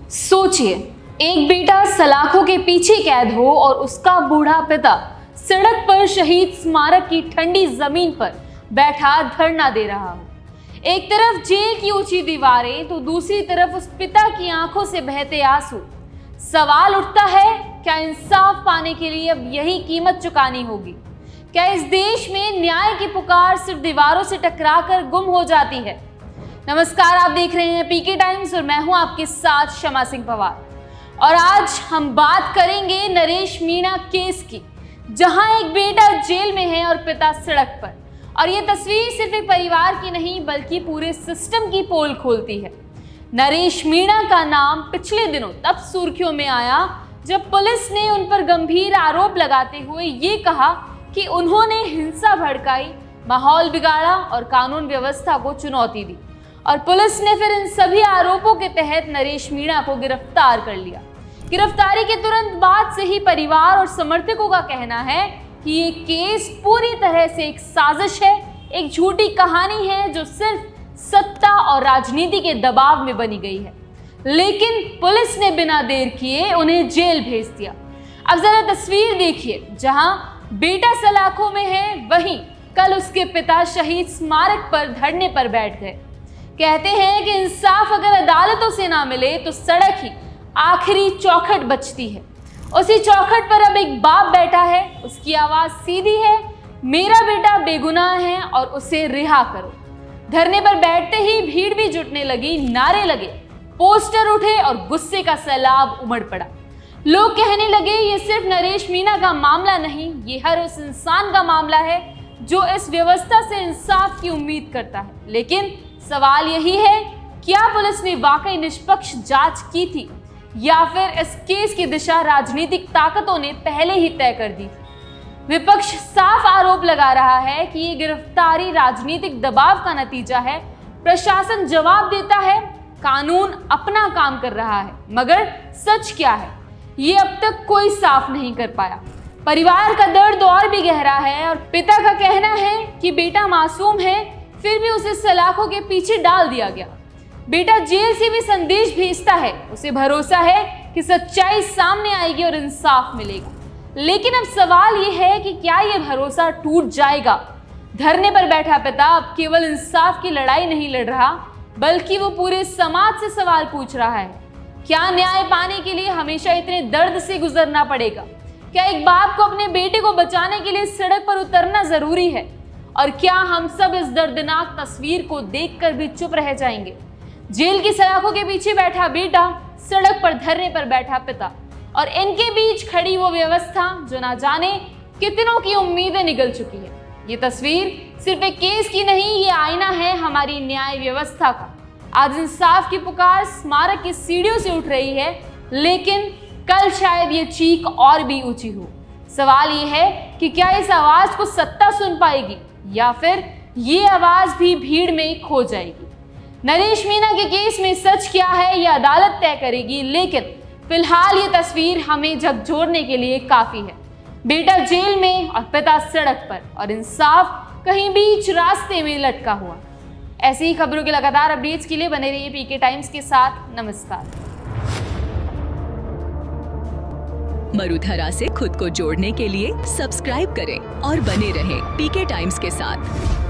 सोचिए, एक बेटा सलाखों के पीछे कैद हो और उसका बूढ़ा पिता सड़क पर शहीद स्मारक की ठंडी जमीन पर बैठा धरना दे रहा हो। एक तरफ जेल की ऊंची दीवारें तो दूसरी तरफ उस पिता की आंखों से बहते आंसू। सवाल उठता है, क्या इंसाफ पाने के लिए अब यही कीमत चुकानी होगी? क्या इस देश में न्याय की पुकार सिर्फ दीवारों से टकराकर गुम हो जाती है? नमस्कार, आप देख रहे हैं पीके टाइम्स और मैं हूं आपके साथ शमा सिंह पवार। और आज हम बात करेंगे नरेश मीणा केस की, जहां एक बेटा जेल में है और पिता सड़क पर। और ये तस्वीर सिर्फ एक परिवार की नहीं बल्कि पूरे सिस्टम की पोल खोलती है। नरेश मीणा का नाम पिछले दिनों तब सुर्खियों में आया जब पुलिस ने उन पर गंभीर आरोप लगाते हुए ये कहा कि उन्होंने हिंसा भड़काई, माहौल बिगाड़ा और कानून व्यवस्था को चुनौती दी। और पुलिस ने फिर इन सभी आरोपों के तहत नरेश मीणा को गिरफ्तार कर लिया। गिरफ्तारी के तुरंत बाद से ही परिवार और समर्थकों का कहना है कि ये केस पूरी तरह से एक साजिश है, एक झूठी कहानी है जो सिर्फ सत्ता और राजनीति के दबाव में बनी गई है। लेकिन पुलिस ने बिना देर किए उन्हें जेल भेज दिया। अब जरा तस्वीर देखिए, जहां बेटा सलाखों में है, वहीं कल उसके पिता शहीद स्मारक पर धरने पर बैठ गए। कहते हैं कि इंसाफ अगर अदालतों से ना मिले तो सड़क ही आखिरी चौखट बचती है। उसी चौखट पर अब एक बाप बैठा है, उसकी आवाज सीधी है, मेरा बेटा बेगुनाह है और उसे रिहा करो। धरने पर बैठते ही भीड़ भी जुटने लगी, नारे लगे, पोस्टर उठे और गुस्से का सैलाब उमड़ पड़ा। लोग कहने लगे, ये सिर्फ नरेश मीणा का मामला नहीं, ये हर उस इंसान का मामला है जो इस व्यवस्था से इंसाफ की उम्मीद करता है। लेकिन सवाल यही है, क्या पुलिस ने वाकई निष्पक्ष जांच की थी या फिर इस केस की दिशा राजनीतिक ताकतों ने पहले ही तय कर दी? विपक्ष साफ आरोप लगा रहा है कि ये गिरफ्तारी राजनीतिक दबाव का नतीजा है। प्रशासन जवाब देता है, कानून अपना काम कर रहा है, मगर सच क्या है ये अब तक कोई साफ नहीं कर पाया। परिवार का दर्द और भी गहरा है और पिता का कहना है कि बेटा मासूम है, फिर भी उसे सलाखों के पीछे डाल दिया गया। बेटा जेल से भी संदेश भेजता है, उसे भरोसा है कि सच्चाई सामने आएगी और इंसाफ मिलेगा। लेकिन अब सवाल यह है कि क्या यह भरोसा टूट जाएगा? धरने पर बैठा पिता अब केवल इंसाफ की लड़ाई नहीं लड़ रहा, बल्कि वो पूरे समाज से सवाल पूछ रहा है, क्या न्याय पाने के लिए हमेशा इतने दर्द से गुजरना पड़ेगा? क्या एक बाप को अपने बेटे को बचाने के लिए सड़क पर उतरना जरूरी है? और क्या हम सब इस दर्दनाक तस्वीर को देखकर भी चुप रह जाएंगे? जेल की सलाखों के पीछे बैठा बेटा, सड़क पर धरने पर बैठा पिता, और इनके बीच खड़ी वो व्यवस्था जो ना जाने कितनों की उम्मीदें निगल चुकी है। ये तस्वीर सिर्फ एक केस की नहीं, ये आईना है हमारी न्याय व्यवस्था का। आज इंसाफ की पुकार स्मारक की सीढ़ियों से उठ रही है, लेकिन कल शायद ये चीख और भी ऊंची हो। सवाल ये है कि क्या इस आवाज को सत्ता सुन पाएगी या फिर ये आवाज भी भीड़ में खो जाएगी? नरेश मीणा के केस में सच क्या है यह अदालत तय करेगी, लेकिन फिलहाल ये तस्वीर हमें झकझोरने के लिए काफी है। बेटा जेल में और पिता सड़क पर, और इंसाफ कहीं बीच रास्ते में लटका हुआ। ऐसी ही खबरों के लगातार अपडेट्स के लिए बने रहिए पीके टाइम्स के साथ। नमस्कार। मरुधरा से खुद को जोड़ने के लिए सब्सक्राइब करें और बने रहें पीके टाइम्स के साथ।